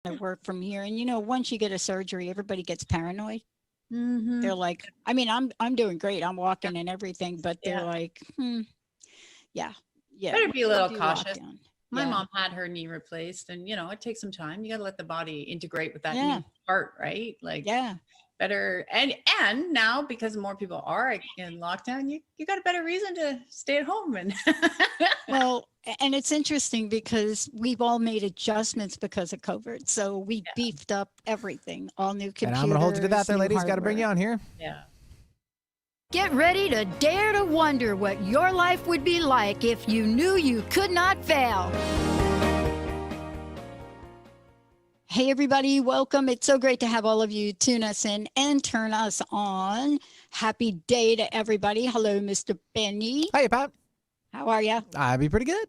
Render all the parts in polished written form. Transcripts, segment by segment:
I work from here. And once you get a surgery, everybody gets paranoid. Mm-hmm. They're like, I mean, I'm doing great. I'm walking and everything, but they're Yeah. like, yeah, yeah, Better be a you little do lock cautious. in. My Yeah, mom had her knee replaced, and it takes some time. You got to let the body integrate with that yeah, new part, right? Like yeah. better, and now because more people are in lockdown, you got a better reason to stay at home and Well, and it's interesting because we've all made adjustments because of COVID. So we beefed up everything, all new And I'm going to hold you to that computers, there, new ladies. Got to bring you hardware. on here. yeah. Get ready to dare to wonder what your life would be like if you knew you could not fail. Hey, everybody, welcome. It's so great to have all of you tune us in and turn us on. Happy day to everybody. Hello, Mr. Benny. Hey, Pat. How are you? I'd be pretty good.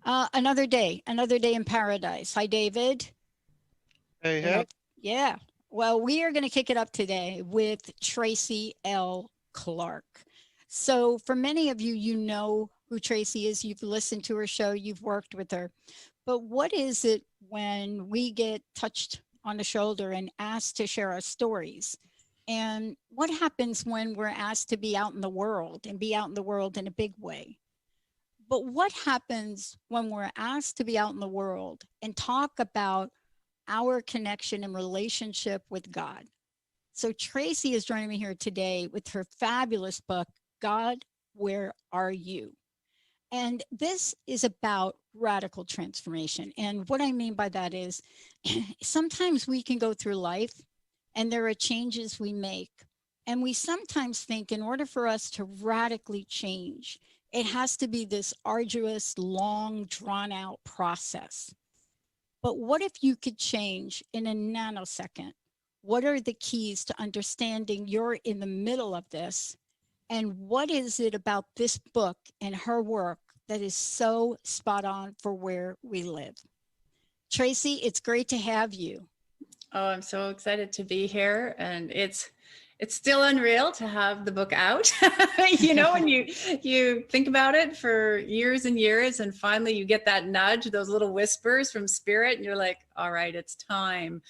Another day in paradise. Hi, David. Hey, You know, hey. yeah. Well, we are going to kick it up today with Tracy L. Clark. So for many of you, you know who Tracy is. You've listened to her show. You've worked with her. But what is it when we get touched on the shoulder and asked to share our stories? And what happens when we're asked to be out in the world and be out in the world in a big way? But what happens when we're asked to be out in the world and talk about our connection and relationship with God? So Tracy is joining me here today with her fabulous book, God, Where Are You? And this is about radical transformation. And what I mean by that is sometimes we can go through life and there are changes we make. And we sometimes think in order for us to radically change, it has to be this arduous, long, drawn out process. But what if you could change in a nanosecond? What are the keys to understanding you're in the middle of this? And what is it about this book and her work that is so spot on for where we live? Tracy, it's great to have you. Oh, I'm so excited to be here, and it's still unreal to have the book out. When you think about it for years and years, and finally you get that nudge, those little whispers from spirit, and you're like, all right, it's time.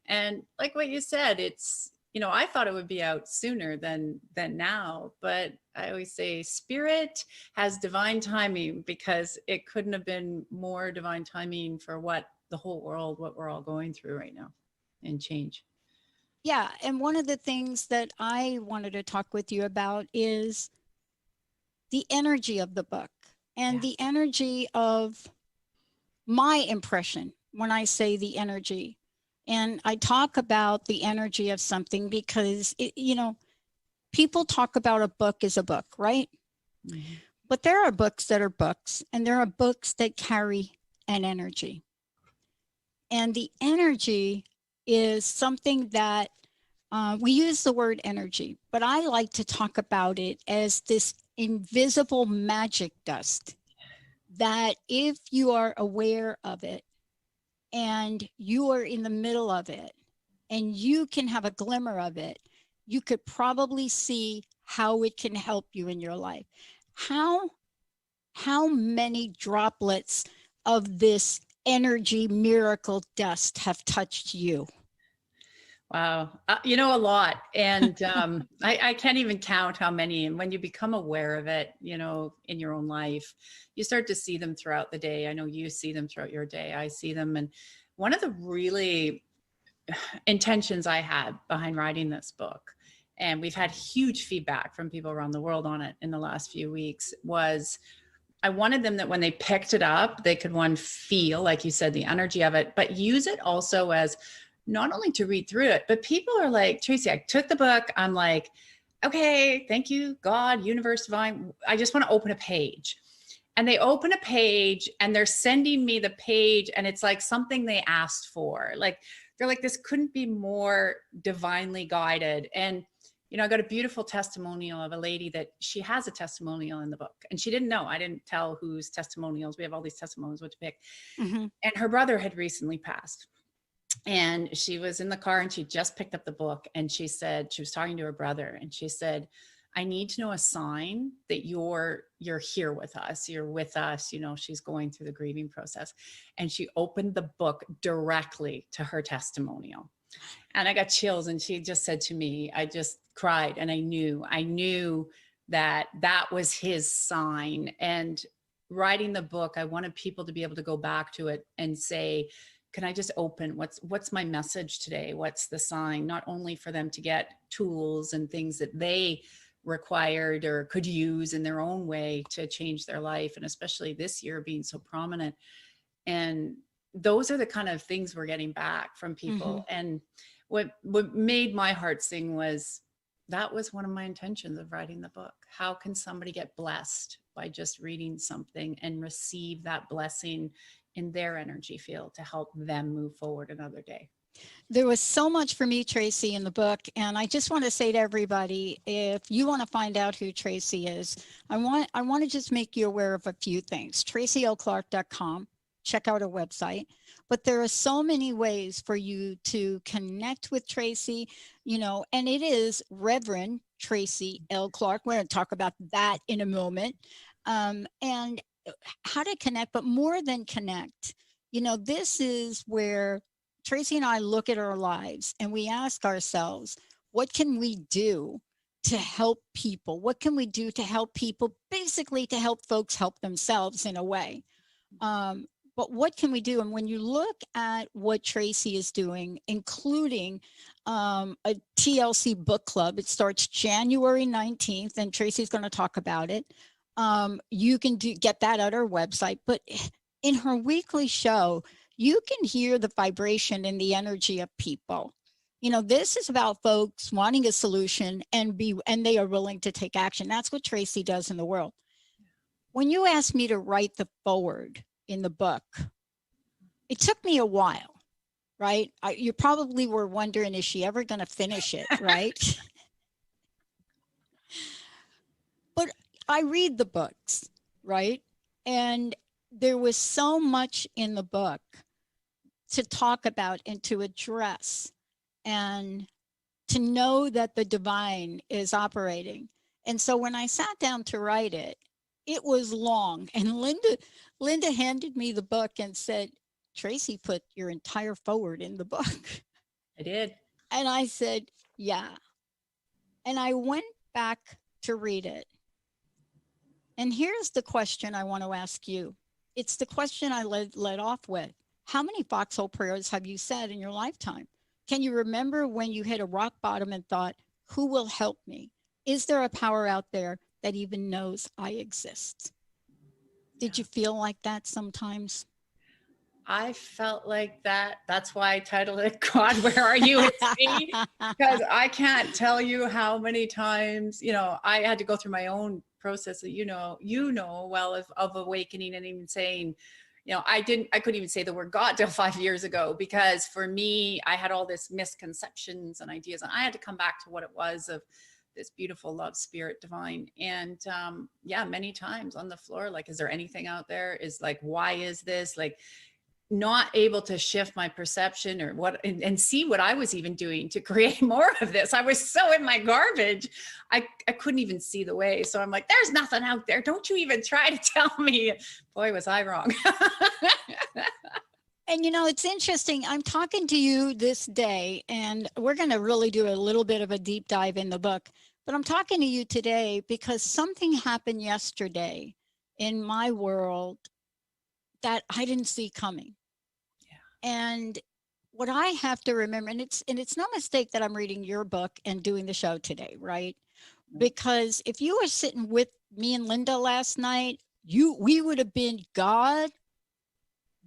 And like what you said, it's I thought it would be out sooner than now, but I always say spirit has divine timing, because it couldn't have been more divine timing for what we're all going through right now, and change. Yeah. And one of the things that I wanted to talk with you about is the energy of the book and Yeah. the energy of my impression when I say the energy. And I talk about the energy of something because, people talk about a book as a book, right? Mm-hmm. But there are books that are books, and there are books that carry an energy. And the energy is something that we use the word energy, but I like to talk about it as this invisible magic dust that if you are aware of it and you are in the middle of it and you can have a glimmer of it, you could probably see how it can help you in your life. How many droplets of this energy miracle dust have touched you? Wow. A lot. And I can't even count how many. And when you become aware of it, in your own life, you start to see them throughout the day. I know you see them throughout your day. I see them. And one of the really intentions I had behind writing this book, and we've had huge feedback from people around the world on it in the last few weeks, was I wanted them that when they picked it up, they could feel, like you said, the energy of it, but use it also as not only to read through it, but people are like, Tracy, I took the book. I'm like, okay, thank you, God, universe, divine. I just want to open a page. And they open a page and they're sending me the page. And it's like something they asked for. Like, they're like, this couldn't be more divinely guided. And I got a beautiful testimonial of a lady that she has a testimonial in the book, and she didn't know. I didn't tell whose testimonials. We have all these testimonials, what to pick. Mm-hmm. And her brother had recently passed. And she was in the car and she just picked up the book, and she said, she was talking to her brother, and she said, I need to know a sign that you're here with us. You're with us. You know, she's going through the grieving process. And she opened the book directly to her testimonial. And I got chills. And she just said to me, I just cried. And I knew that that was his sign. And writing the book, I wanted people to be able to go back to it and say, can I just open what's my message today? What's the sign? Not only for them to get tools and things that they required or could use in their own way to change their life, and especially this year being so prominent. And those are the kind of things we're getting back from people. And what made my heart sing was, that was one of my intentions of writing the book. How can somebody get blessed by just reading something and receive that blessing in their energy field to help them move forward another day? There was so much for me, Tracy, in the book. And I just want to say to everybody, if you want to find out who Tracy is, I want to just make you aware of a few things. TracyLClark.com. Check out her website. But there are so many ways for you to connect with Tracy, you know, and it is Reverend Tracy L. Clark. We're going to talk about that in a moment. And how to connect, but more than connect. You know, this is where Tracy and I look at our lives and we ask ourselves, what can we do to help people? What can we do to help people? Basically, to help folks help themselves in a way. But what can we do? And when you look at what Tracy is doing, including a TLC book club, it starts January 19th, and Tracy's going to talk about it. You can get that at our website. But in her weekly show, you can hear the vibration and the energy of people. You know, this is about folks wanting a solution and they are willing to take action. That's what Tracy does in the world. When you asked me to write the foreword in the book, it took me a while, right? You probably were wondering, is she ever going to finish it, right? But I read the books, right? And there was so much in the book to talk about and to address, and to know that the divine is operating. And so when I sat down to write it, it was long. And Linda handed me the book and said, Tracy put your entire forward in the book. I did. And I said, yeah. And I went back to read it. And here's the question I want to ask you. It's the question I led off with. How many foxhole prayers have you said in your lifetime? Can you remember when you hit a rock bottom and thought, who will help me? Is there a power out there that even knows I exist? Did you feel like that sometimes? I felt like that. That's why I titled it, God, Where Are You? It's me. Because I can't tell you how many times, you know, I had to go through my own process that, you know, well, of awakening, and even saying, you know, I couldn't even say the word God till 5 years ago, because for me, I had all this misconceptions and ideas, and I had to come back to what it was of this beautiful love, spirit, divine. And yeah, many times on the floor, like, is there anything out there? Is like, why is this? Like, not able to shift my perception or what, and see what I was even doing to create more of this. I was so in my garbage. I couldn't even see the way. So I'm like, there's nothing out there. Don't you even try to tell me. Boy, was I wrong. And you know, it's interesting. I'm talking to you this day, and we're going to really do a little bit of a deep dive in the book. But I'm talking to you today because something happened yesterday in my world that I didn't see coming. Yeah. And what I have to remember, and it's no mistake that I'm reading your book and doing the show today, right? Because if you were sitting with me and Linda last night, we would have been, God,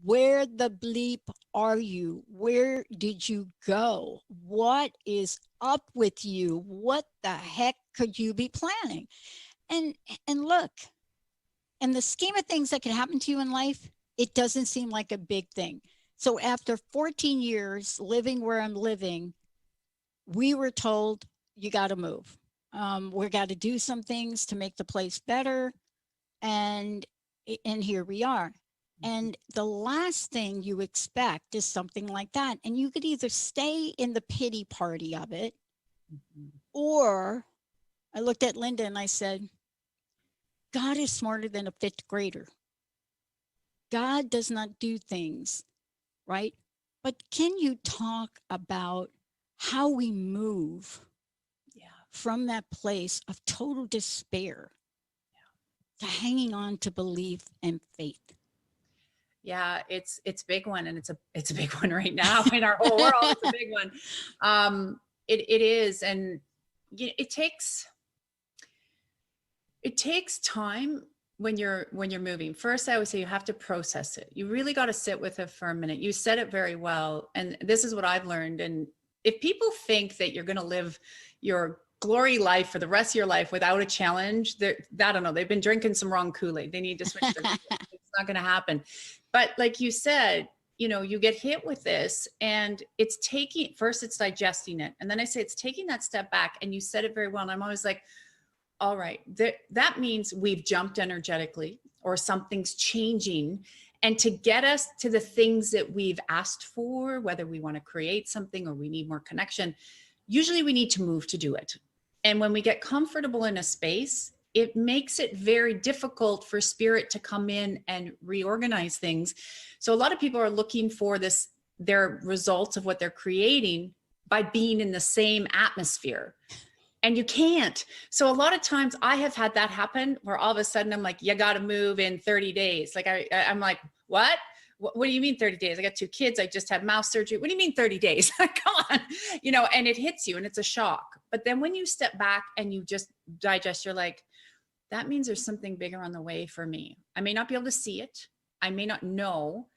where the bleep are you? Where did you go? What is up with you? What the heck could you be planning? And look, in the scheme of things that can happen to you in life, it doesn't seem like a big thing. So after 14 years living where I'm living, we were told, you got to move. We got to do some things to make the place better. And here we are. And the last thing you expect is something like that. And you could either stay in the pity party of it, or I looked at Linda and I said, God is smarter than a fifth grader. God does not do things, right? But can you talk about how we move Yeah. from that place of total despair to hanging on to belief and faith? Yeah, it's a big one, and it's a big one right now in our whole world. It's a big one. It is, and it takes time when you're moving. First, I would say you have to process it. You really got to sit with it for a minute. You said it very well, and this is what I've learned. And if people think that you're going to live your glory life for the rest of your life without a challenge, I don't know, they've been drinking some wrong Kool-Aid. They need to switch their it's not going to happen. But like you said, you get hit with this, and it's digesting it, and then I say it's taking that step back. And you said it very well, and I'm always like, all right, that means we've jumped energetically, or something's changing. And to get us to the things that we've asked for, whether we want to create something or we need more connection, usually we need to move to do it. And when we get comfortable in a space, it makes it very difficult for spirit to come in and reorganize things. So a lot of people are looking for their results of what they're creating by being in the same atmosphere. And you can't. So a lot of times I have had that happen where all of a sudden I'm like, you got to move in 30 days. Like I'm like, what? What do you mean 30 days? I got 2 kids. I just had mouth surgery. What do you mean 30 days? Come on, and it hits you and it's a shock. But then when you step back and you just digest, you're like, that means there's something bigger on the way for me. I may not be able to see it. I may not know.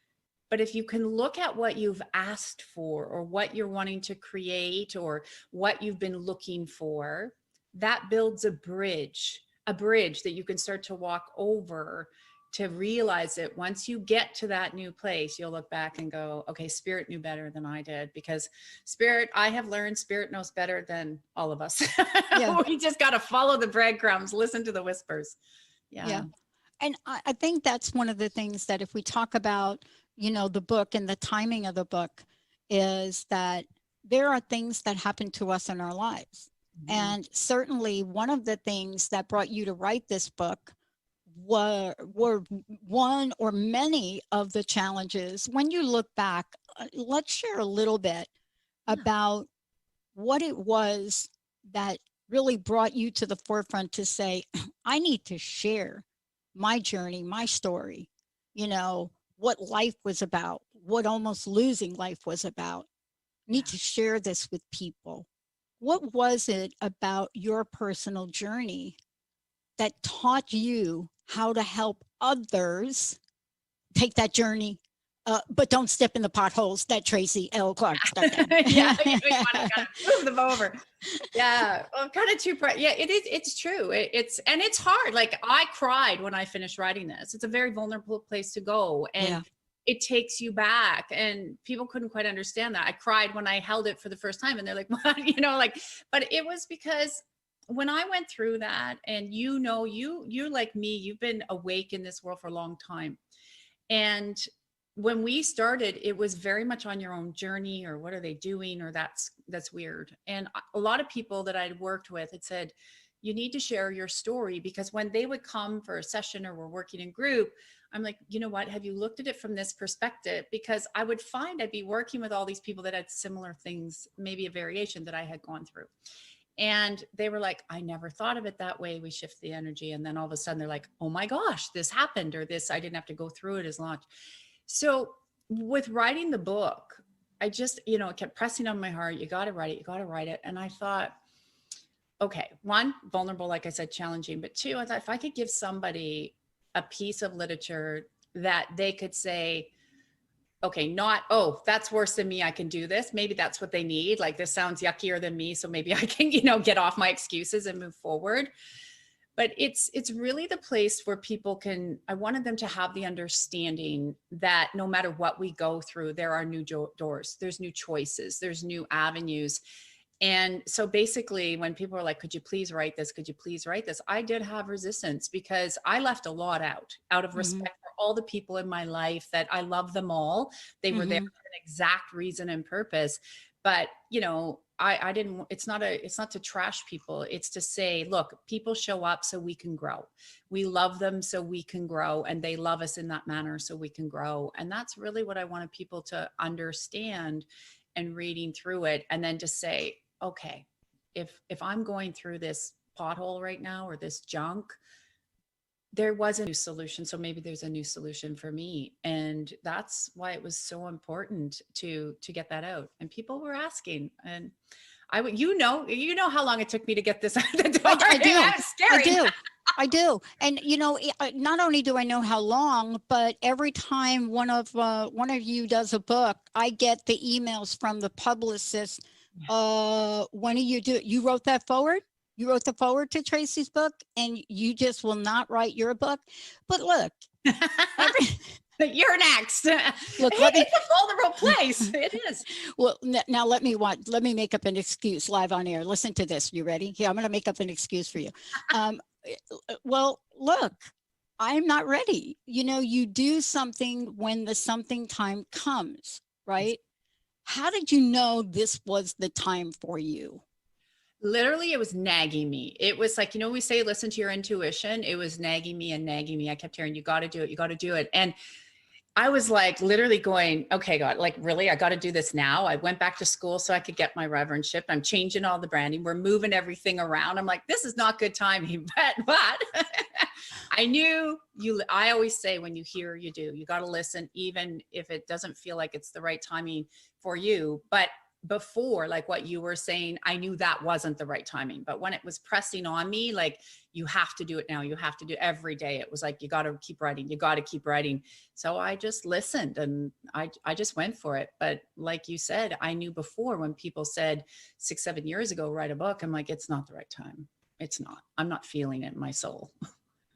But if you can look at what you've asked for, or what you're wanting to create, or what you've been looking for, that builds a bridge that you can start to walk over to realize that once you get to that new place, you'll look back and go, okay, spirit knew better than I did, because I have learned spirit knows better than all of us. Yeah. We just got to follow the breadcrumbs, listen to the whispers. Yeah. And I think that's one of the things that if we talk about, the book and the timing of the book, is that there are things that happen to us in our lives. Mm-hmm. And certainly one of the things that brought you to write this book were one or many of the challenges. When you look back, let's share a little bit about what it was that really brought you to the forefront to say, I need to share my journey, my story, what life was about, what almost losing life was about. Need to share this with people. What was it about your personal journey that taught you how to help others take that journey, but don't step in the potholes that Tracy L. Clark stepped in? Yeah, you want to kind of move them over. Yeah, well, kind of too. Yeah, it is. It's true. It's hard. Like I cried when I finished writing this. It's a very vulnerable place to go, and it takes you back. And people couldn't quite understand that. I cried when I held it for the first time, and they're like, "What?" But it was because when I went through that, and you're like me, you've been awake in this world for a long time, and when we started, it was very much on your own journey, or what are they doing, or that's weird. And a lot of people that I'd worked with had said, you need to share your story, because when they would come for a session or we're working in group, I'm like, you know what, have you looked at it from this perspective? Because I would find I'd be working with all these people that had similar things, maybe a variation that I had gone through. And they were like, I never thought of it that way. We shift the energy. And then all of a sudden they're like, oh my gosh, this happened, or this, I didn't have to go through it as much. So with writing the book, I just, it kept pressing on my heart. You got to write it. You got to write it. And I thought, okay, 1, vulnerable, like I said, challenging, but 2, I thought if I could give somebody a piece of literature that they could say, okay, not, oh, that's worse than me, I can do this. Maybe that's what they need. Like, this sounds yuckier than me, so maybe I can, get off my excuses and move forward. But it's really the place where people I wanted them to have the understanding that no matter what we go through, there are new doors, there's new choices, there's new avenues. And so basically when people were like, could you please write this? Could you please write this? I did have resistance, because I left a lot out of respect for all the people in my life that I love them all. They were there for an exact reason and purpose. But, I didn't, it's not to trash people. It's to say, look, people show up so we can grow. We love them so we can grow, and they love us in that manner so we can grow. And that's really what I wanted people to understand, and reading through it. And then to say, okay, if I'm going through this pothole right now, or this junk, there was a new solution. So maybe there's a new solution for me. And that's why it was so important to get that out. And people were asking, and you know how long it took me to get this out the door. I do. That's scary. I do. And not only do I know how long, but every time one of you does a book, I get the emails from the publicist. When are you do? You wrote that forward? You wrote the forward to Tracy's book, and you just will not write your book. But look, you're next. Look, it's a vulnerable place. It is. Well, now let me make up an excuse live on air. Listen to this. You ready? Here, I'm going to make up an excuse for you. Well, look, I'm not ready. You do something when the something time comes, right? How did you know this was the time for you? Literally, it was nagging me. It was like, we say, listen to your intuition. It was nagging me and nagging me. I kept hearing, you got to do it. You got to do it. And I was like, literally going, okay, God, like, really, I got to do this now. I went back to school so I could get my reverendship. I'm changing all the branding. We're moving everything around. I'm like, this is not good timing, but I knew I always say, when you hear, you do. You got to listen, even if it doesn't feel like it's the right timing for you. But before, like what you were saying, I knew that wasn't the right timing. But when it was pressing on me, like, you have to do it now. You have to do every day. It was like, you got to keep writing. You got to keep writing. So I just listened, and I just went for it. But like you said, I knew before, when people said 6-7 years ago, write a book, I'm like, it's not the right time. It's not. I'm not feeling it in my soul.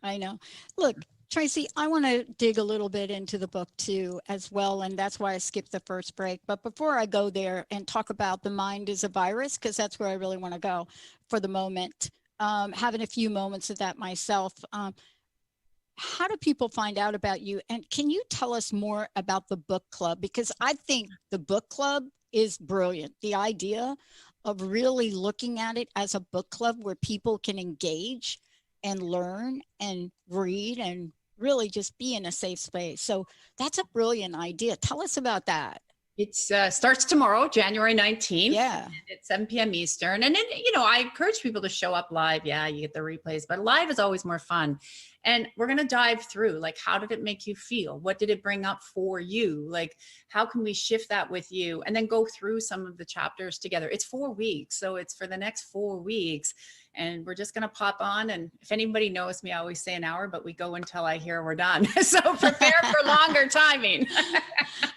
I know. Look, Tracy, I want to dig a little bit into the book too, as well. And that's why I skipped the first break. But before I go there and talk about the mind is a virus, because that's where I really want to go for the moment, having a few moments of that myself. How do people find out about you? And can you tell us more about the book club? Because I think the book club is brilliant. The idea of really looking at it as a book club where people can engage and learn and read and really just be in a safe space. So that's a brilliant idea. Tell us about that. It starts tomorrow, January 19th. Yeah. At 7 p.m. Eastern. And then, I encourage people to show up live. Yeah, you get the replays, but live is always more fun. And we're going to dive through, like, how did it make you feel? What did it bring up for you? Like, how can we shift that with you? And then go through some of the chapters together. It's 4 weeks. So it's for the next 4 weeks. And we're just going to pop on. And if anybody knows me, I always say an hour, but we go until I hear we're done. So prepare for longer timing.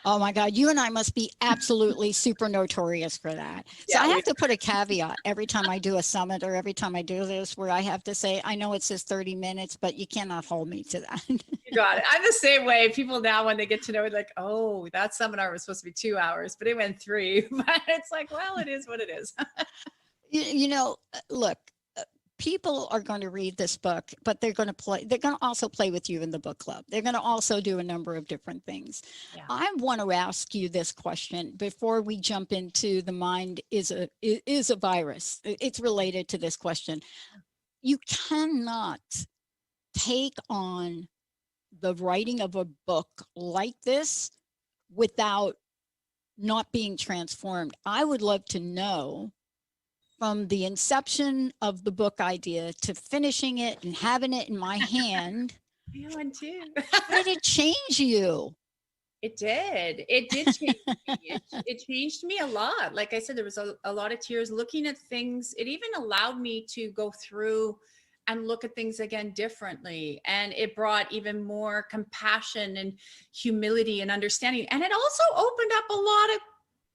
Oh my God. You and I must be absolutely super notorious for that. So I have to put a caveat every time I do a summit, or every time I do this, where I have to say, I know it says 30 minutes, but you cannot hold me to that. You got it. I'm the same way. People now, when they get to know it, like, oh, that seminar was supposed to be 2 hours, but it went 3. But it's like, well, it is what it is. Look, people are going to read this book, but they're going to also play with you in the book club. They're going to also do a number of different things. Yeah. I want to ask you this question before we jump into the mind is a virus. It's related to this question. You cannot take on the writing of a book like this without not being transformed. I would love to know, from the inception of the book idea to finishing it and having it in my hand, I want to. How did it change you? It did. It did change me. It changed me a lot. Like I said, there was a lot of tears looking at things. It even allowed me to go through and look at things again differently. And it brought even more compassion and humility and understanding. And it also opened up a lot of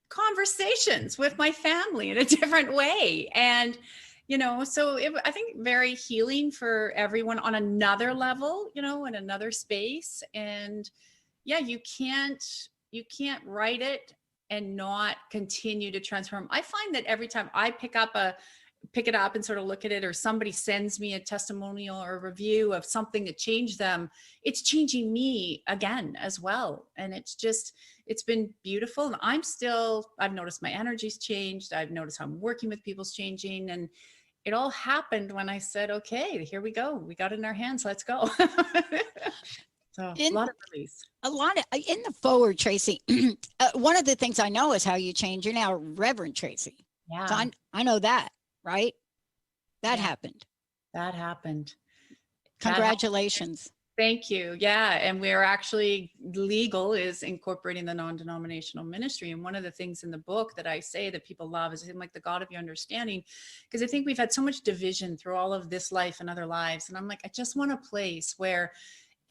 conversations with my family in a different way. And, so I think very healing for everyone on another level, in another space. And yeah, you can't write it and not continue to transform. I find that every time I pick up pick it up and sort of look at it, or somebody sends me a testimonial or a review of something that changed them, it's changing me again as well. And it's been beautiful. And I've noticed my energy's changed. I've noticed how I'm working with people's changing. And it all happened when I said, okay, here we go. We got it in our hands. Let's go. So a lot of release. In the forward, Tracy, one of the things I know is how you change. You're now Reverend Tracy. Yeah. So I know that, right? That happened. That happened. Congratulations. Thank you. Yeah. And we're actually legal is incorporating the non-denominational ministry. And one of the things in the book that I say that people love is like the God of your understanding, because I think we've had so much division through all of this life and other lives. And I'm like, I just want a place where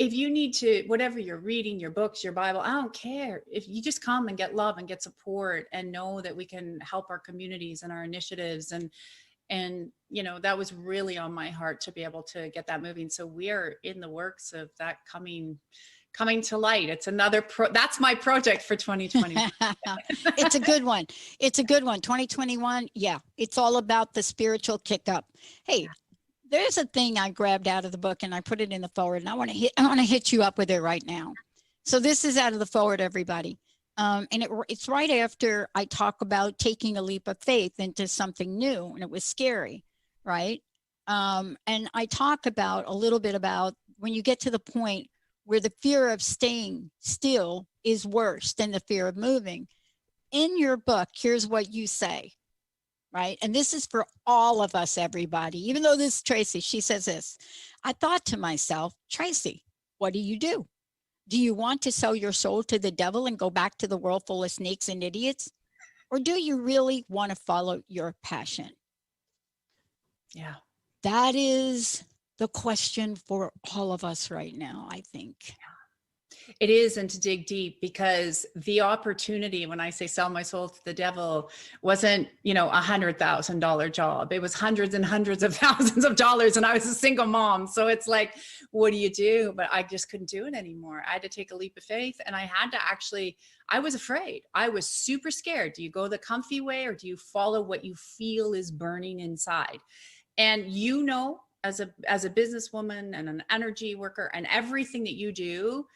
if you need to, whatever you're reading, your books, your Bible, I don't care. If you just come and get love and get support and know that we can help our communities and our initiatives. And, that was really on my heart to be able to get that moving. So we are in the works of that coming to light. It's that's my project for 2020. It's a good one. It's a good one. 2021. Yeah. It's all about the spiritual kick up. Hey, there's a thing I grabbed out of the book and I put it in the forward, and I want to hit you up with it right now. So this is out of the forward, everybody. And it's right after I talk about taking a leap of faith into something new, and it was scary, right? And I talk about a little bit about when you get to the point where the fear of staying still is worse than the fear of moving. In your book, here's what you say. Right. And this is for all of us, everybody, even though this is Tracy, she says this. I thought to myself, Tracy, what do you do? Do you want to sell your soul to the devil and go back to the world full of snakes and idiots? Or do you really want to follow your passion? Yeah. That is the question for all of us right now, I think. Yeah. It is, and to dig deep, because the opportunity, when I say sell my soul to the devil, wasn't, $100,000 job. It was hundreds and hundreds of thousands of dollars. And I was a single mom. So it's like, what do you do? But I just couldn't do it anymore. I had to take a leap of faith. And I had to I was afraid. I was super scared. Do you go the comfy way, or do you follow what you feel is burning inside? And as a businesswoman and an energy worker and everything that you do,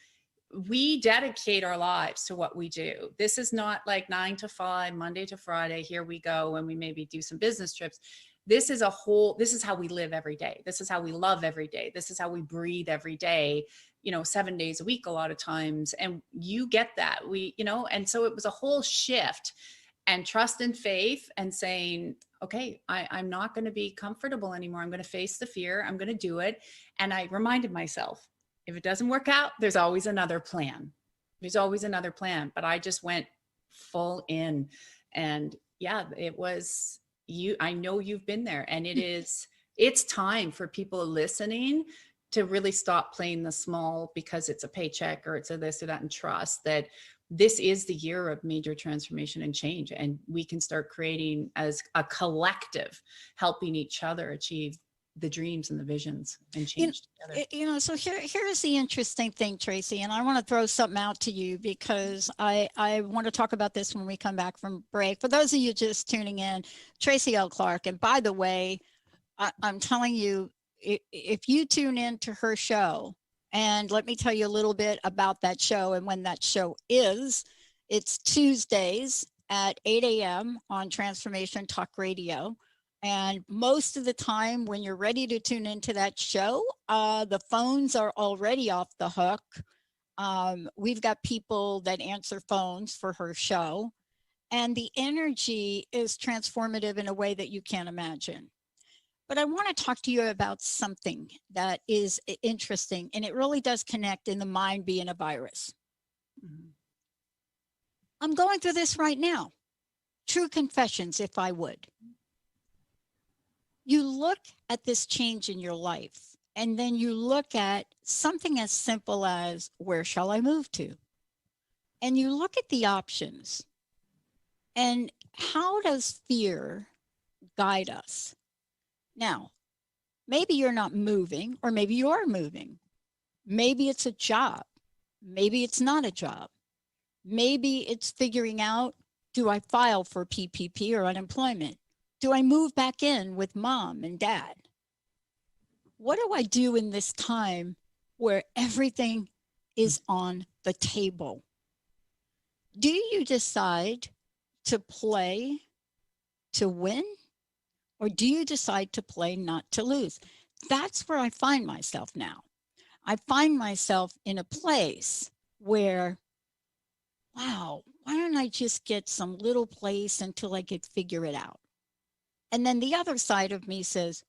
we dedicate our lives to what we do. This is not like 9 to 5, Monday to Friday, here we go, and we maybe do some business trips. This is how we live every day. This is how we love every day. This is how we breathe every day, 7 days a week, a lot of times. And you get that. And so it was a whole shift and trust and faith and saying, okay, I'm not going to be comfortable anymore. I'm going to face the fear. I'm going to do it. And I reminded myself, if it doesn't work out, there's always another plan. There's always another plan. But I just went full in. And yeah, it was I know you've been there. And it's time for people listening to really stop playing the small because it's a paycheck or it's a this or that, and trust that this is the year of major transformation and change. And we can start creating as a collective, helping each other achieve the dreams and the visions and change together. So here's the interesting thing, Tracy, and I want to throw something out to you because I want to talk about this when we come back from break. For those of you just tuning in, Tracy L. Clark, and by the way, I'm telling you, if you tune in to her show, and let me tell you a little bit about that show and when that show is, it's Tuesdays at 8 a.m. on Transformation Talk Radio. And most of the time when you're ready to tune into that show, the phones are already off the hook. We've got people that answer phones for her show, and the energy is transformative in a way that you can't imagine. But I want to talk to you about something that is interesting, and it really does connect in the mind being a virus. Mm-hmm. I'm going through this right now. True confessions, if I would. You look at this change in your life, and then you look at something as simple as, where shall I move to? And you look at the options. And how does fear guide us? Now, maybe you're not moving, or maybe you are moving. Maybe it's a job. Maybe it's not a job. Maybe it's figuring out, do I file for PPP or unemployment? Do I move back in with mom and dad? What do I do in this time where everything is on the table? Do you decide to play to win, or do you decide to play not to lose? That's where I find myself now. I find myself in a place where, wow, why don't I just get some little place until I could figure it out? And then the other side of me says,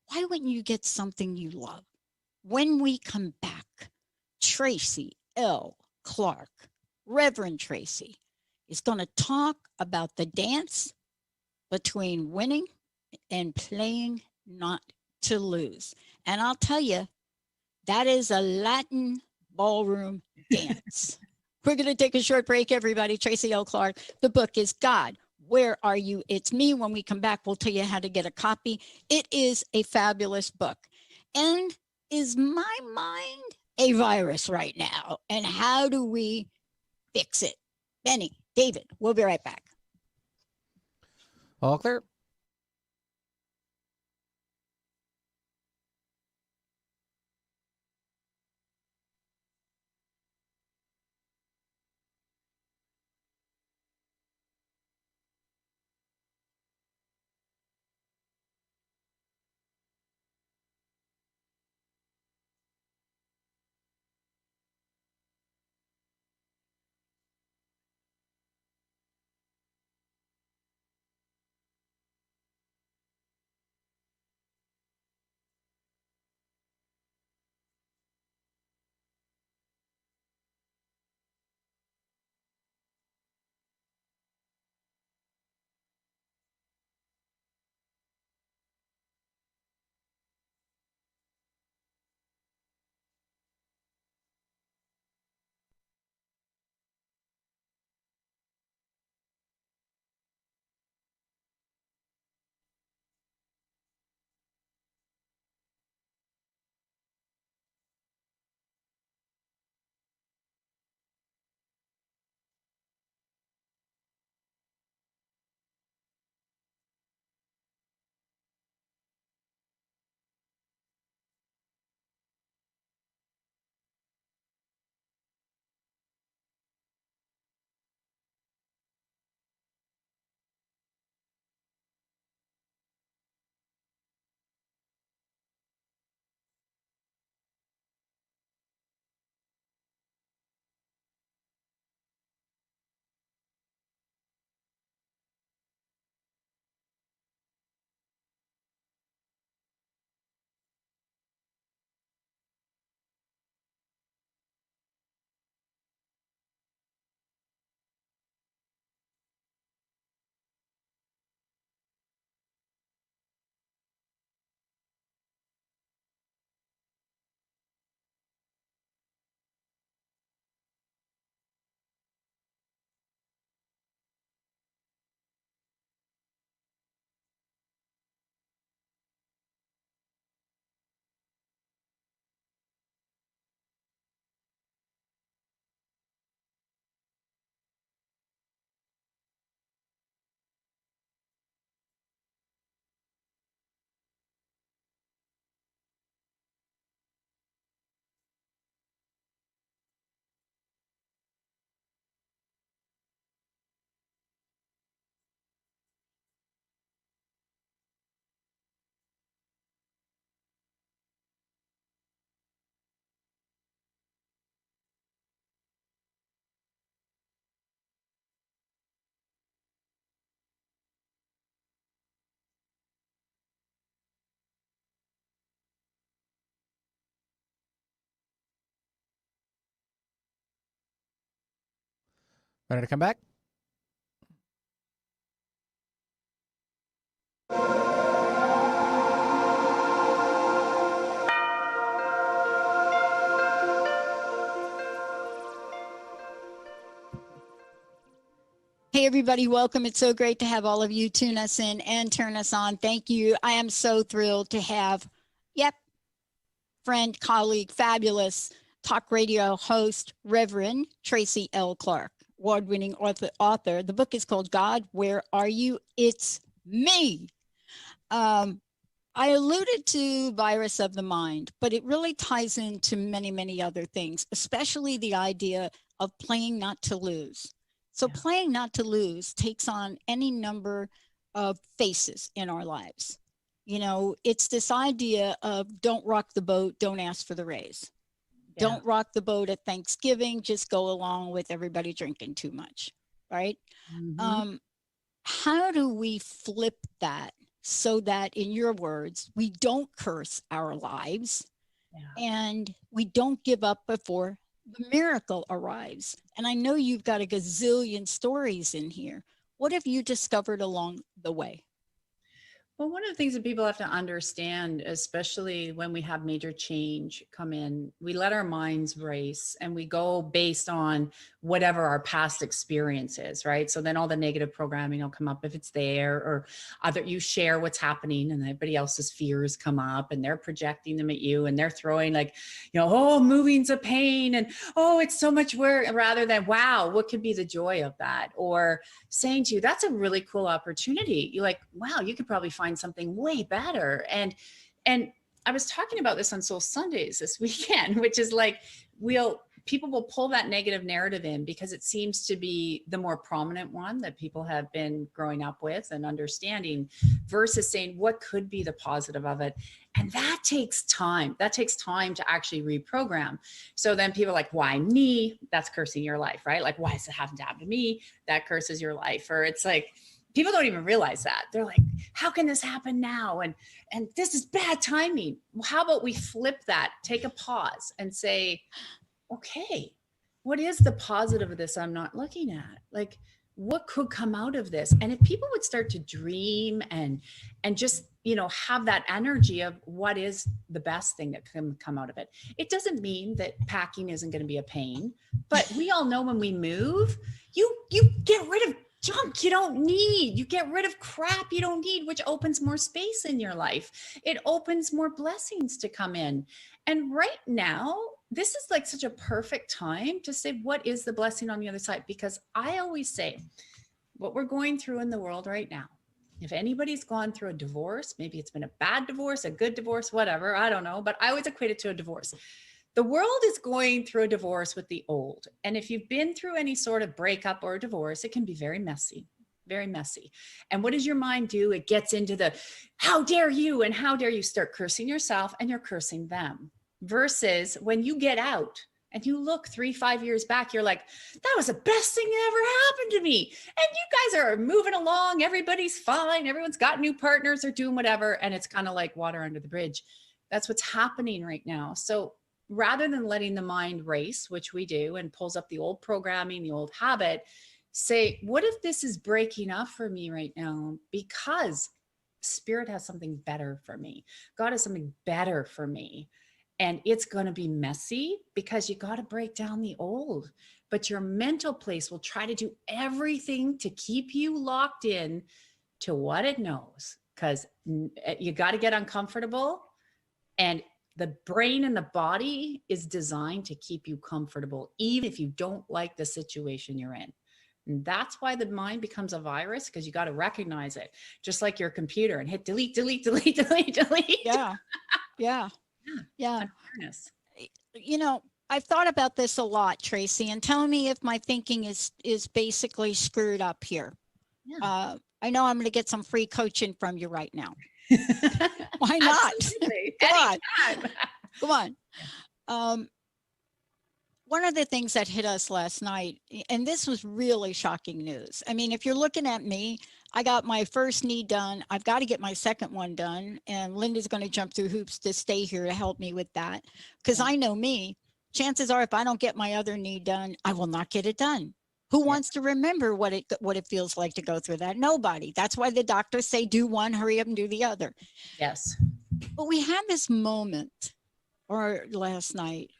why wouldn't you get something you love? When we come back, Tracy L. Clark, Reverend Tracy, is going to talk about the dance between winning and playing not to lose. And I'll tell you, that is a Latin ballroom dance. We're going to take a short break, everybody. Tracy L. Clark. The book is God, Where Are You? It's Me. When we come back, we'll tell you how to get a copy. It is a fabulous book. And is my mind a virus right now? And how do we fix it? Benny, David, we'll be right back. All clear. Ready to come back? Hey, everybody, welcome. It's so great to have all of you tune us in and turn us on. Thank you. I am so thrilled to have, friend, colleague, fabulous talk radio host, Reverend Tracy L. Clark, award-winning author. The book is called God, Where Are You? It's Me. Um, I alluded to virus of the mind, but it really ties into many, many other things, especially the idea of playing not to lose. So Yeah. playing not to lose takes on any number of faces in our lives. You know, it's this idea of don't rock the boat, don't ask for the raise. Yeah. Don't rock the boat at Thanksgiving, just go along with everybody drinking too much, right? Mhm. Um, how do we flip that so that, in your words, we don't curse our lives Yeah. and we don't give up before the miracle arrives? And I know you've got a gazillion stories in here. What have you discovered along the way? Well, one of the things that people have to understand, especially when we have major change come in, we let our minds race and we go based on whatever our past experience is, right? So then all the negative programming will come up if it's there, or other, you share what's happening and everybody else's fears come up and they're projecting them at you and they're throwing like, oh, moving's a pain and oh, it's so much work, rather than, wow, what could be the joy of that? Or saying to you, that's a really cool opportunity. You're like, wow, you could probably find something way better. And I was talking about this on Soul Sundays this weekend, which is like, people will pull that negative narrative in because it seems to be the more prominent one that people have been growing up with and understanding, versus saying what could be the positive of it. And that takes time. That takes time to actually reprogram. So then people are like, why me? That's cursing your life, right? Like, why does it have to happen to me? That curses your life. Or it's like, people don't even realize that. They're like, how can this happen now? And this is bad timing. Well, how about we flip that, take a pause and say, okay, what is the positive of this I'm not looking at? Like, what could come out of this? And if people would start to dream and just, have that energy of what is the best thing that can come out of it. It doesn't mean that packing isn't going to be a pain, but we all know when we move, you get rid of junk you don't need. You get rid of crap you don't need, which opens more space in your life. It opens more blessings to come in. And right now, this is like such a perfect time to say, what is the blessing on the other side? Because I always say, what we're going through in the world right now, if anybody's gone through a divorce, maybe it's been a bad divorce, a good divorce, whatever, I don't know, but I always equate it to a divorce. The world is going through a divorce with the old. And if you've been through any sort of breakup or divorce, it can be very messy, very messy. And what does your mind do? It gets into the, how dare you? And how dare you start cursing yourself and you're cursing them. Versus when you get out and you look 3-5 years back, you're like, that was the best thing that ever happened to me. And you guys are moving along. Everybody's fine. Everyone's got new partners. They're doing whatever. And it's kind of like water under the bridge. That's what's happening right now. So rather than letting the mind race, which we do, and pulls up the old programming, the old habit, say, what if this is breaking up for me right now? Because Spirit has something better for me. God has something better for me. And it's going to be messy because you got to break down the old. But your mental place will try to do everything to keep you locked in to what it knows, because you got to get uncomfortable. And the brain and the body is designed to keep you comfortable, even if you don't like the situation you're in. And that's why the mind becomes a virus, because you got to recognize it, just like your computer, and hit delete, delete, delete, delete, delete. Yeah. Yeah. Yeah. Awareness. I've thought about this a lot, Tracy, and tell me if my thinking is basically screwed up here. Yeah. I know I'm going to get some free coaching from you right now. Why not? Absolutely. Come on. Anytime. Come on. One of the things that hit us last night, and this was really shocking news. I mean, if you're looking at me, I got my first knee done. I've got to get my second one done. And Linda's going to jump through hoops to stay here to help me with that. Because I know me, chances are if I don't get my other knee done, I will not get it done. Who wants to remember what it feels like to go through that? Nobody. That's why the doctors say do one, hurry up and do the other. Yes. But we had this moment, or last night,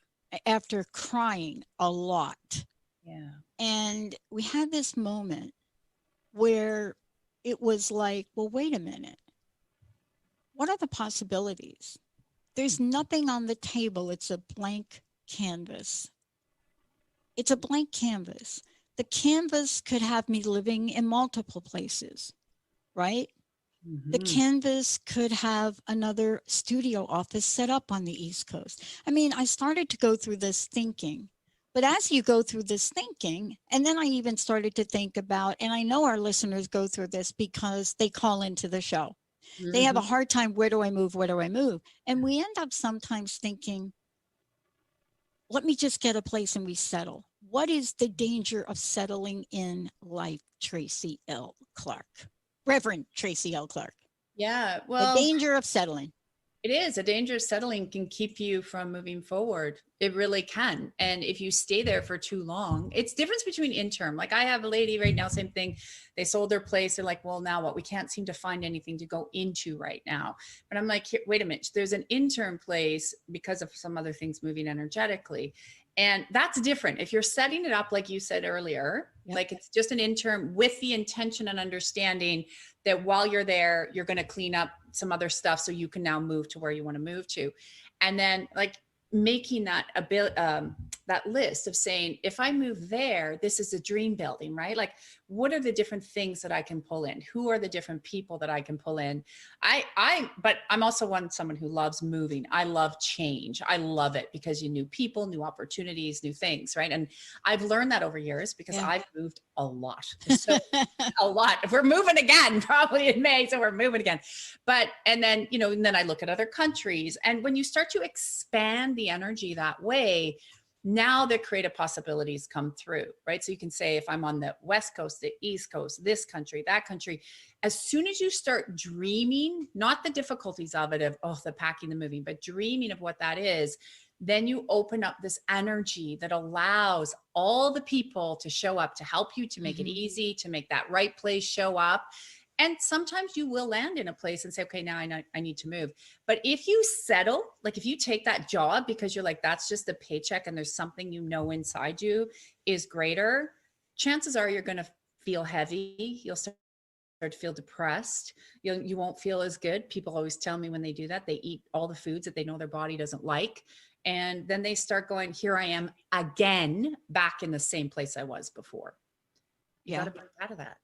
after crying a lot. Yeah. And we had this moment where it was like, well, wait a minute. What are the possibilities? There's nothing on the table. It's a blank canvas. It's a blank canvas. The canvas could have me living in multiple places, right? The Mhm. Canvas could have another studio office set up on the East Coast. I mean, I started to go through this thinking, but as you go through this thinking, and then I even started to think about, and I know our listeners go through this because they call into the show. They have a Mhm. hard time. Where do I move? Where do I move? And we end up sometimes thinking, let me just get a place and we settle. What is the danger of settling in life, Tracy L. Clark? Reverend Tracy L. Clark. Yeah. The Well, danger of settling. it is a dangerous settling can keep you from moving forward. It really can. And if you stay there for too long, it's difference between interim. Like I have a lady right now, same thing. They sold their place. They're like, well, now what? We can't seem to find anything to go into right now. But I'm like, wait a minute. There's an interim place because of some other things moving energetically. And that's different. If you're setting it up, like you said earlier, Yep. like it's just an interim with the intention and understanding that while you're there, you're going to clean up some other stuff so you can now move to where you want to move to. And then like making that a bit, that list of saying, if I move there, this is a dream building, right? Like, what are the different things that I can pull in? Who are the different people that I can pull in? But I'm also someone who loves moving. I love change. I love it because you new people, new opportunities, new things, right? And I've learned that over years because Yeah. I've moved a lot. So a lot. We're moving again, probably in May. So we're moving again. But, and then, and then I look at other countries. And when you start to expand the energy that way, now the creative possibilities come through, right? So you can say, if I'm on the West Coast, the East Coast, this country, that country, as soon as you start dreaming, not the difficulties of it, of the packing, the moving, but dreaming of what that is, then you open up this energy that allows all the people to show up to help you, to make it easy, to make that right place show up. And sometimes you will land in a place and say, okay, now I need to move. But if you settle, like if you take that job because you're like, that's just the paycheck and there's something inside you is greater, chances are you're going to feel heavy. You'll start to feel depressed. You won't feel as good. People always tell me when they do that, they eat all the foods that they know their body doesn't like. And then they start going, here I am again, back in the same place I was before. You got to break out of that.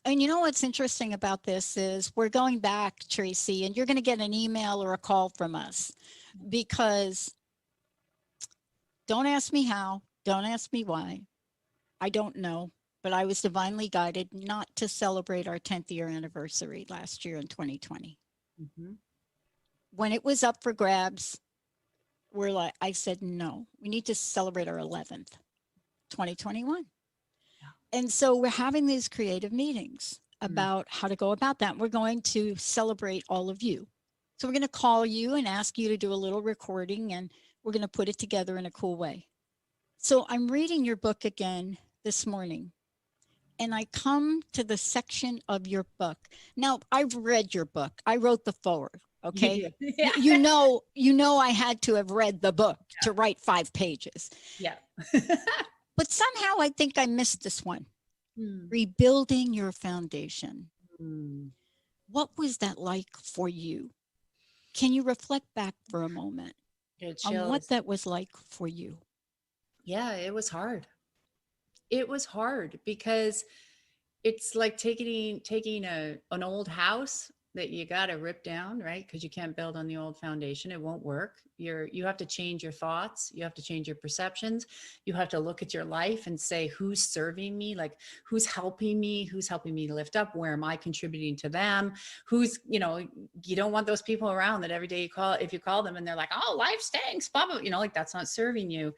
And you know what's interesting about this is we're going back, Tracy, and you're going to get an email or a call from us because don't ask me how, don't ask me why. I don't know, but I was divinely guided not to celebrate our 10th year anniversary last year in 2020. Mm-hmm. When it was up for grabs, I said, no, we need to celebrate our 11th, 2021. And so we're having these creative meetings about how to go about that. We're going to celebrate all of you. So we're going to call you and ask you to do a little recording and we're going to put it together in a cool way. So I'm reading your book again this morning and I come to the section of your book. Now I've read your book. I wrote the foreword. Okay. Yeah. You know, I had to have read the book to write 5 pages. Yeah. But somehow I think I missed this one. Rebuilding your foundation. What was that like for you? Can you reflect back for a moment on what that was like for you? Yeah, it was hard. It was hard because it's like taking an old house that you got to rip down, right? Because you can't build on the old foundation. It won't work. You have to change your thoughts. You have to change your perceptions. You have to look at your life and say, who's serving me? Like, who's helping me? Who's helping me to lift up? Where am I contributing to them? You don't want those people around that every day if you call them and they're like, oh, life stinks, blah, blah, like that's not serving you.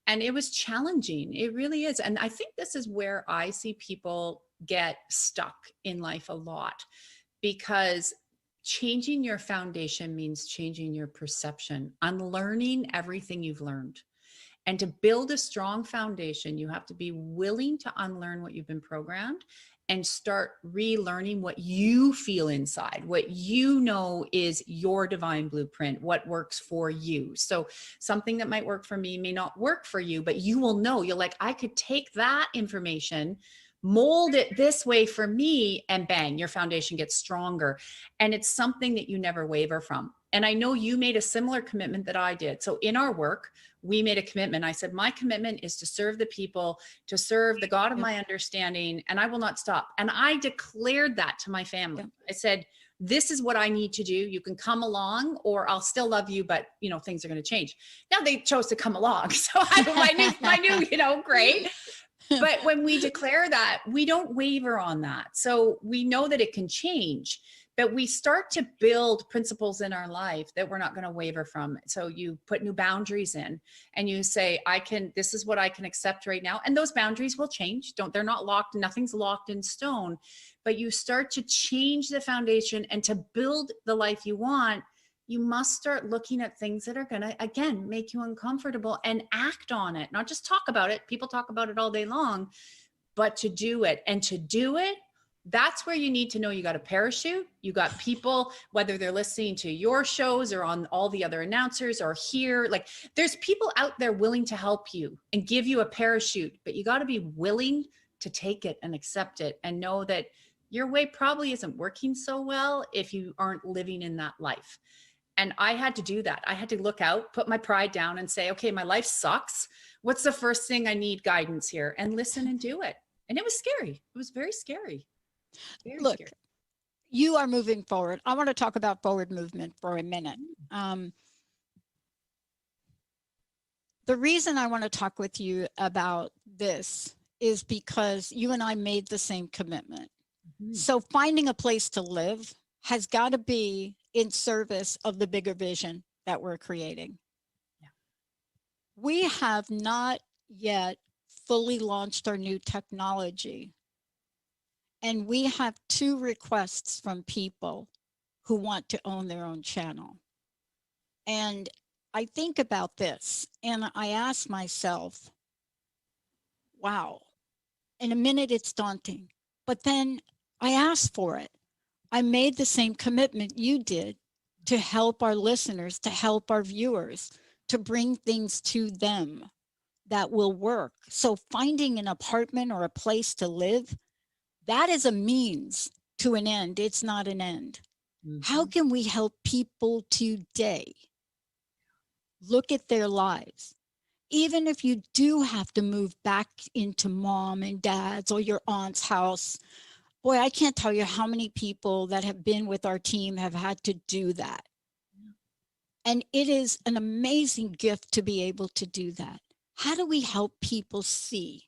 And it was challenging. It really is. And I think this is where I see people get stuck in life a lot, because changing your foundation means changing your perception, unlearning everything you've learned. And to build a strong foundation, you have to be willing to unlearn what you've been programmed and start relearning what you feel inside, what you know is your divine blueprint, what works for you. So something that might work for me may not work for you, but you will know. You're like, I could take that information, mold it this way for me, and bang, your foundation gets stronger. And it's something that you never waver from. And I know you made a similar commitment that I did. So in our work, we made a commitment. I said, my commitment is to serve the people, to serve the God of my understanding, and I will not stop. And I declared that to my family. I said, This is what I need to do. You can come along, or I'll still love you, but things are going to change. Now they chose to come along. So my new, great. But when we declare that, we don't waver on that. So we know that it can change, but we start to build principles in our life that we're not going to waver from. So you put new boundaries in and you say, this is what I can accept right now. And those boundaries will change. They're not locked. Nothing's locked in stone, but you start to change the foundation, and to build the life you want, you must start looking at things that are going to, again, make you uncomfortable, and act on it. Not just talk about it. People talk about it all day long, but to do it. And to do it, that's where you need to know you got a parachute. You got people, whether they're listening to your shows or on all the other announcers or here, like there's people out there willing to help you and give you a parachute, but you got to be willing to take it and accept it, and know that your way probably isn't working so well if you aren't living in that life. And I had to do that. I had to look out, put my pride down, and say, okay, my life sucks. What's the first thing I need guidance here? And listen and do it. And it was scary. It was very scary. Very Look, scary. You are moving forward. I want to talk about forward movement for a minute. The reason I want to talk with you about this is because you and I made the same commitment. Mm-hmm. So finding a place to live has got to be in service of the bigger vision that we're creating. Yeah. We have not yet fully launched our new technology. And we have 2 requests from people who want to own their own channel. And I think about this and I ask myself, wow, in a minute it's daunting, but then I asked for it. I made the same commitment you did to help our listeners, to help our viewers, to bring things to them that will work. So finding an apartment or a place to live, that is a means to an end. It's not an end. Mm-hmm. How can we help people today look at their lives? Even if you do have to move back into mom and dad's or your aunt's house, boy, I can't tell you how many people that have been with our team have had to do that. And it is an amazing gift to be able to do that. How do we help people see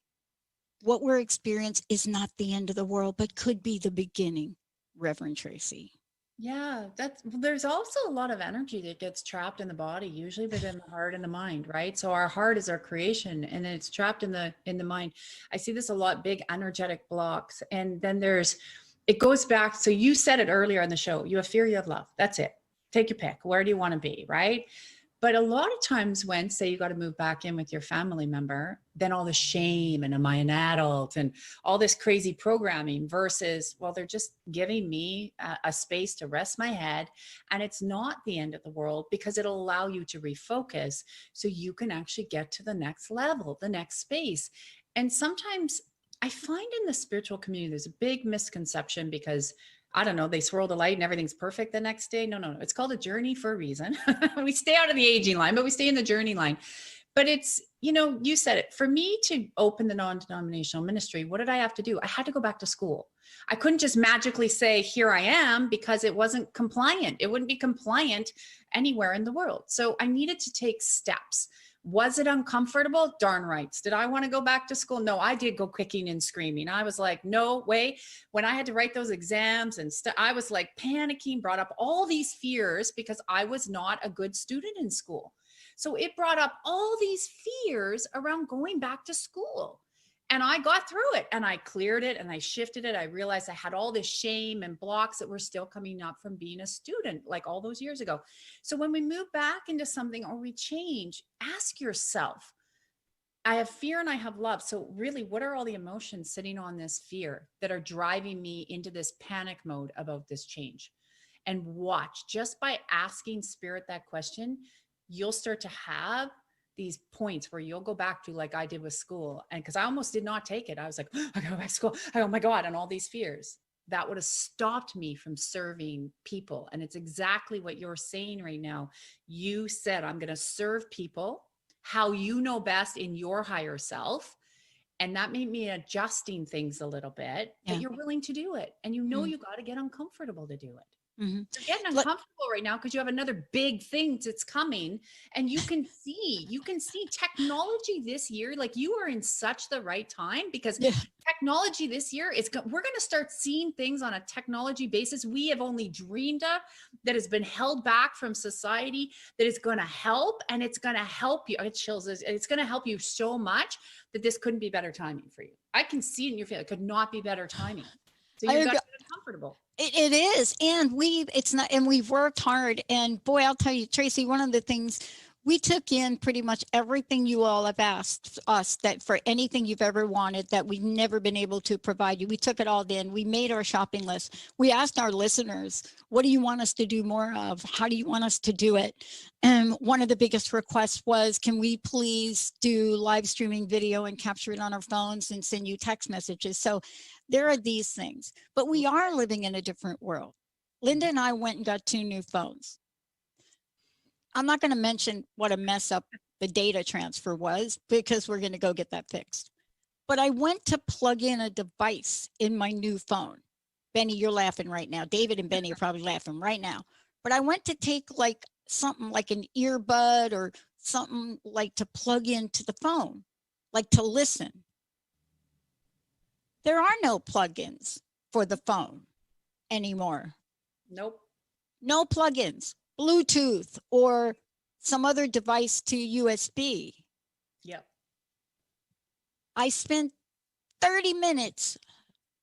what we're experiencing is not the end of the world, but could be the beginning, Reverend Tracy? Yeah, there's also a lot of energy that gets trapped in the body, usually within the heart and the mind, right? So our heart is our creation, and it's trapped in the mind. I see this a lot, big energetic blocks. And then it goes back. So you said it earlier in the show, you have fear, you have love. That's it. Take your pick. Where do you want to be, right? But a lot of times when, say, you got to move back in with your family member, then all the shame and am I an adult and all this crazy programming versus, well, they're just giving me a space to rest my head. And it's not the end of the world, because it'll allow you to refocus so you can actually get to the next level, the next space. And sometimes I find in the spiritual community, there's a big misconception because I don't know, they swirl the light and everything's perfect the next day. No. It's called a journey for a reason. We stay out of the aging line, but we stay in the journey line. But it's, you said it. For me to open the non-denominational ministry, what did I have to do? I had to go back to school. I couldn't just magically say, here I am, because it wasn't compliant. It wouldn't be compliant anywhere in the world. So I needed to take steps. Was it uncomfortable? Darn right. Did I want to go back to school? No, I did go kicking and screaming. I was like, no way. When I had to write those exams and I was like panicking, brought up all these fears because I was not a good student in school. So it brought up all these fears around going back to school. And I got through it and I cleared it and I shifted it. I realized I had all this shame and blocks that were still coming up from being a student, like all those years ago. So when we move back into something or we change, ask yourself, I have fear and I have love. So really, what are all the emotions sitting on this fear that are driving me into this panic mode about this change? And watch, just by asking spirit that question, you'll start to have these points where you'll go back to, like I did with school. And because I almost did not take it. I was like, oh, I gotta go back to school. Oh my God. And all these fears that would have stopped me from serving people. And it's exactly what you're saying right now. You said, I'm going to serve people how you know best in your higher self. And that made me adjusting things a little bit, but you're willing to do it. And you got to get uncomfortable to do it. Mhm. You're getting Let- uncomfortable right now because you have another big thing that's coming, and you can see technology this year. Like, you are in such the right time, because yeah. technology this year we're going to start seeing things on a technology basis we have only dreamed of, that has been held back from society, that is going to help, and it's going to help you. It chills. It's going to help you so much that this couldn't be better timing for you. I can see it in your face. It could not be better timing. So I you got agree. to get uncomfortable. It is. And we've worked hard. And boy, I'll tell you, Tracy, one of the things we took in pretty much everything you all have asked us, that for anything you've ever wanted that we've never been able to provide you. We took it all in. We made our shopping list. We asked our listeners, what do you want us to do more of? How do you want us to do it? And one of the biggest requests was, can we please do live streaming video and capture it on our phones and send you text messages? So there are these things, but we are living in a different world. Linda and I went and got 2 new phones. I'm not going to mention what a mess up the data transfer was, because we're going to go get that fixed. But I went to plug in a device in my new phone. Benny, you're laughing right now. David and Benny are probably laughing right now. But I went to take like something like an earbud or something like to plug into the phone, like to listen. There are no plugins for the phone anymore. Nope. No plugins, Bluetooth or some other device to USB. Yep. I spent 30 minutes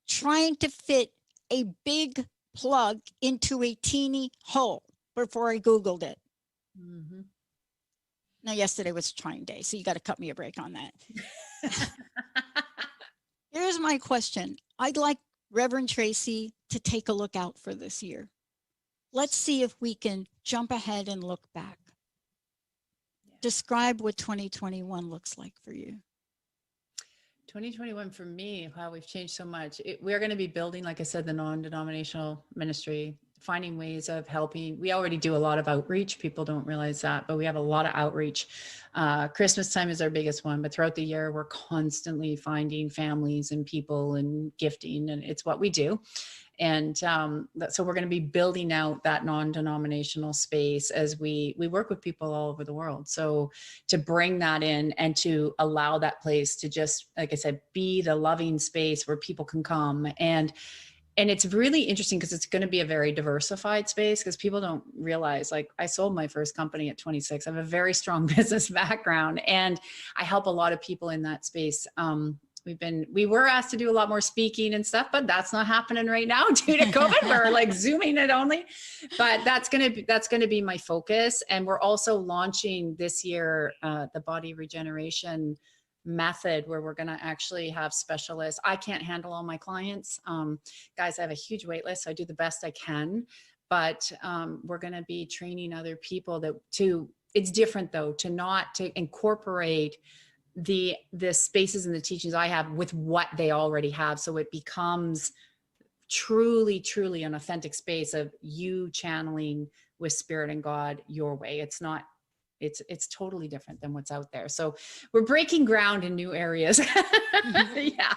trying to fit a big plug into a teeny hole before I Googled it. Mm-hmm. Now, yesterday was a trying day, so you got to cut me a break on that. Here's my question. I'd like Reverend Tracy to take a look out for this year. Let's see if we can jump ahead and look back. Yeah. Describe what 2021 looks like for you. 2021 for me, wow, we've changed so much. We're going to be building, like I said, the non-denominational ministry, finding ways of helping. We already do a lot of outreach. People don't realize that, but we have a lot of outreach. Christmas time is our biggest one, but throughout the year, we're constantly finding families and people and gifting, and it's what we do. And so we're going to be building out that non-denominational space as we work with people all over the world. So to bring that in and to allow that place to just, like I said, be the loving space where people can come. And it's really interesting because it's going to be a very diversified space, because people don't realize, like, I sold my first company at 26. I have a very strong business background, and I help a lot of people in that space. We were asked to do a lot more speaking and stuff, but that's not happening right now due to COVID. We're like Zooming it only, but that's going to be my focus. And we're also launching this year, the body regeneration method, where we're going to actually have specialists. I can't handle all my clients. Guys, I have a huge wait list, so I do the best I can, but we're going to be training other people it's different though, to incorporate the spaces and the teachings I have with what they already have. So it becomes truly, truly an authentic space of you channeling with spirit and God your way. It's totally different than what's out there. So we're breaking ground in new areas. Yeah,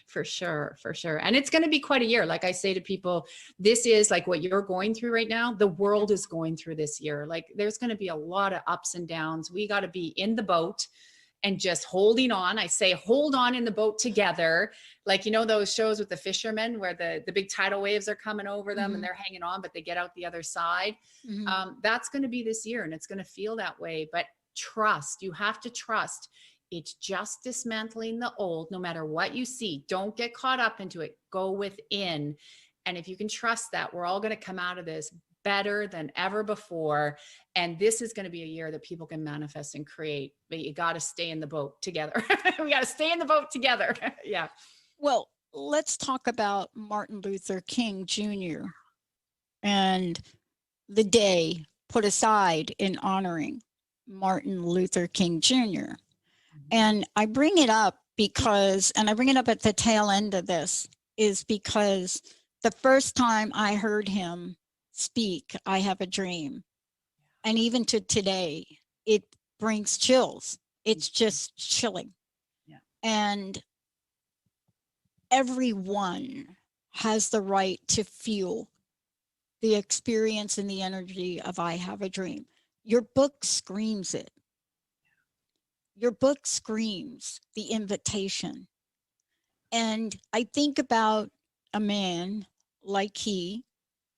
for sure. And it's going to be quite a year. Like I say to people, this is like what you're going through right now. The world is going through this year. Like, there's going to be a lot of ups and downs. We got to be in the boat and just holding on. I say, hold on in the boat together. Like, you know, those shows with the fishermen where the big tidal waves are coming over them and they're hanging on, but they get out the other side. That's going to be this year, and it's going to feel that way. But trust, you have to trust. It's just dismantling the old, no matter what you see. Don't get caught up into it. Go within. And if you can trust that, we're all going to come out of this better than ever before. And this is going to be a year that people can manifest and create, but you got to stay in the boat together. We got to stay in the boat together. Yeah. Well, let's talk about Martin Luther King Jr. and the day put aside in honoring Martin Luther King Jr. And I bring it up because, and I bring it up at the tail end of this, is because the first time I heard him speak, I Have a Dream, and even to today, it brings chills. It's just chilling. Yeah. And everyone has the right to feel the experience and the energy of I Have a Dream. Your book screams it. Your book screams the invitation. And I think about a man like he,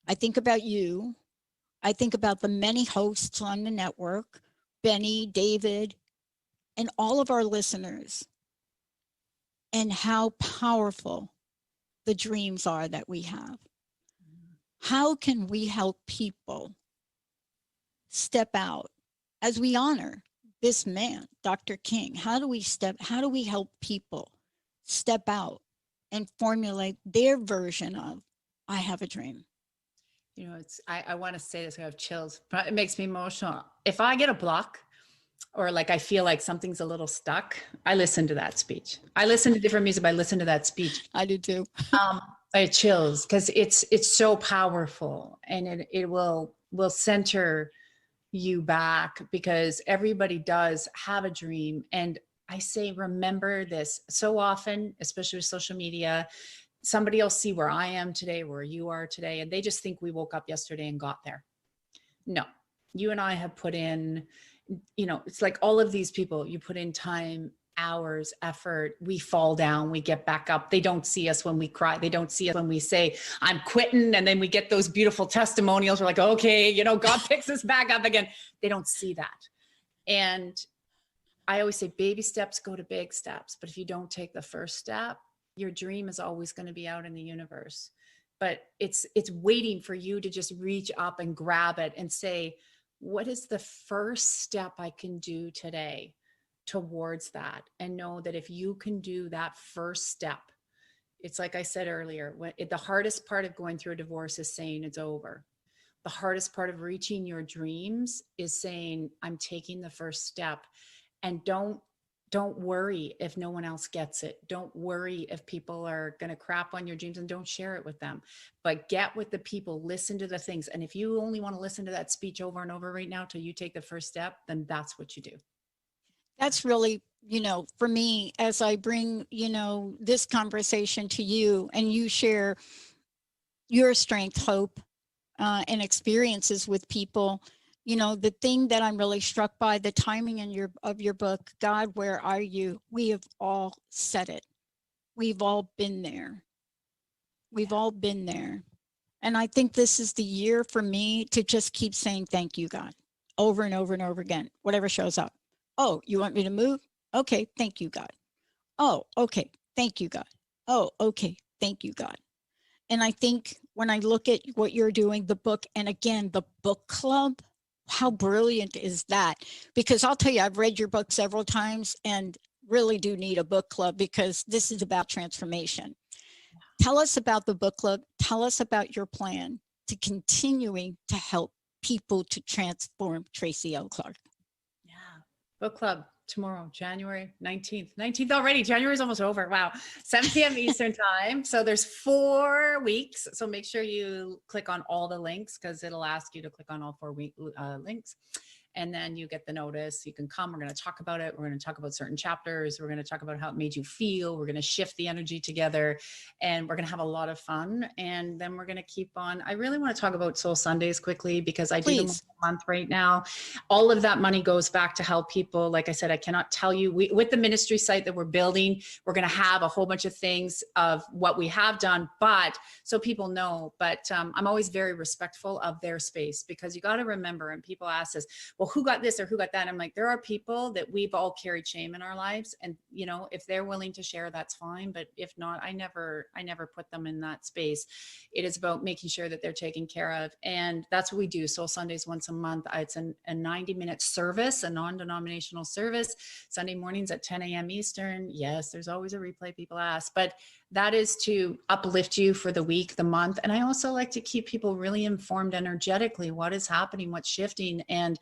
I think about you, I think about the many hosts on the network, Benny, David, and all of our listeners, and how powerful the dreams are that we have. How can we help people step out as we honor this man, Dr. King? How do we help people step out and formulate their version of I Have a Dream? You know, I want to say this, I have chills, but it makes me emotional. If I get a block or like I feel like something's a little stuck, I listen to that speech. I listen to different music, but I listen to that speech. I do too. I have chills because it's so powerful, and it will center you back, because everybody does have a dream. And I say, remember this. So often, especially with social media, somebody will see where I am today, where you are today, and they just think we woke up yesterday and got there. No, you and I have put in, you know, it's like all of these people, you put in time, hours, effort, we fall down, we get back up. They don't see us when we cry. They don't see us when we say, I'm quitting. And then we get those beautiful testimonials. We're like, okay, you know, God picks us back up again. They don't see that. And I always say baby steps go to big steps. But if you don't take the first step, your dream is always going to be out in the universe. But it's waiting for you to just reach up and grab it and say, what is the first step I can do today towards that? And know that if you can do that first step, it's like I said earlier, the hardest part of going through a divorce is saying it's over. The hardest part of reaching your dreams is saying, I'm taking the first step. And don't worry if no one else gets it. Don't worry if people are going to crap on your dreams, and don't share it with them. But get with the people, listen to the things. And if you only want to listen to that speech over and over right now till you take the first step, then that's what you do. That's really, you know, for me, as I bring, you know, this conversation to you and you share your strength, hope, and experiences with people, you know, the thing that I'm really struck by, the timing in your book, God, where are you? We have all said it. We've all been there. We've all been there. And I think this is the year for me to just keep saying, thank you, God, over and over and over again, whatever shows up. Oh, you want me to move? Okay, thank you, God. Oh, okay, thank you, God. Oh, okay, thank you, God. And I think when I look at what you're doing, the book, and again, the book club, how brilliant is that? Because I'll tell you, I've read your book several times and really do need a book club, because this is about transformation. Tell us about the book club. Tell us about your plan to continuing to help people to transform Tracy L. Clark. Yeah. Book club tomorrow, January 19th. 19th already. January is almost over. Wow. 7 p.m. Eastern time. So there's 4 weeks. So make sure you click on all the links, because it'll ask you to click on all 4 links. And then you get the notice. You can come. We're going to talk about it. We're going to talk about certain chapters. We're going to talk about how it made you feel. We're going to shift the energy together, and we're going to have a lot of fun. And then we're going to keep on. I really want to talk about Soul Sundays quickly, because I do them once a month right now. All of that money goes back to help people. Like I said, I cannot tell you, with the ministry site that we're building, we're going to have a whole bunch of things of what we have done, but so people know. But I'm always very respectful of their space, because you got to remember, and people ask us, well, who got this or who got that? I'm like, there are people that we've all carried shame in our lives. And, you know, if they're willing to share, that's fine. But if not, I never put them in that space. It is about making sure that they're taken care of. And that's what we do. Soul Sundays once a month. It's a 90-minute service, a non-denominational service, Sunday mornings at 10 a.m. Eastern. Yes, there's always a replay, people ask, but that is to uplift you for the week, the month. And I also like to keep people really informed energetically, what is happening, what's shifting. And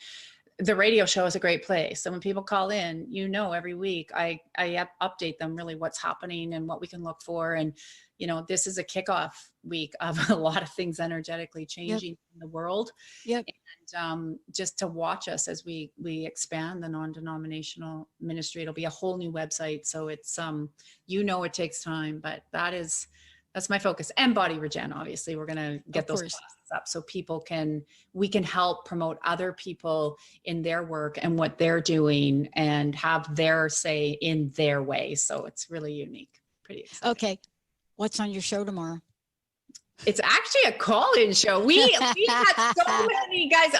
the radio show is a great place. So when people call in, you know, every week I update them really what's happening and what we can look for. And, you know, this is a kickoff week of a lot of things energetically changing in the world. Yep. And just to watch us as we expand the non-denominational ministry. It'll be a whole new website. So it's, you know, it takes time, but that is That's my focus. And body regen, obviously. We're going to get those classes up so we can help promote other people in their work and what they're doing and have their say in their way. So it's really unique. Pretty exciting. Okay. What's on your show tomorrow? It's actually a call-in show. We had so many guys.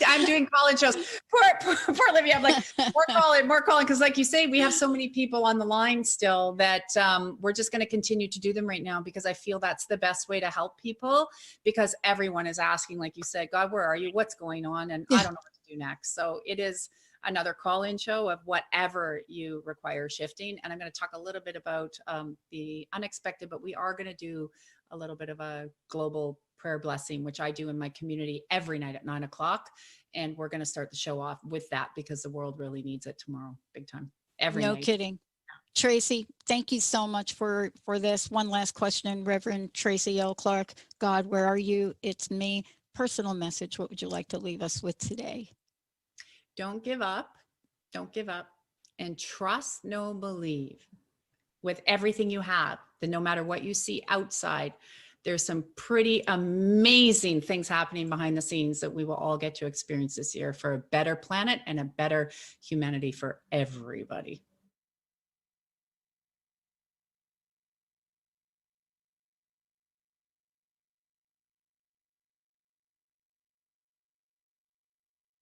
I'm doing call-in shows. Poor Olivia. I'm like, more calling. Because like you say, we have so many people on the line still that we're just going to continue to do them right now because I feel that's the best way to help people because everyone is asking, like you said, God, where are you? What's going on? And I don't know what to do next. So it is another call-in show of whatever you require shifting. And I'm going to talk a little bit about the unexpected, but we are going to do a little bit of a global prayer blessing, which I do in my community every night at 9:00. And we're going to start the show off with that because the world really needs it tomorrow, big time. Every night. No kidding. Tracy, thank you so much for this. One last question, Reverend Tracy L. Clark. God, where are you? It's me. Personal message. What would you like to leave us with today? Don't give up. Don't give up. And trust, know, believe with everything you have, that no matter what you see outside, there's some pretty amazing things happening behind the scenes that we will all get to experience this year for a better planet and a better humanity for everybody.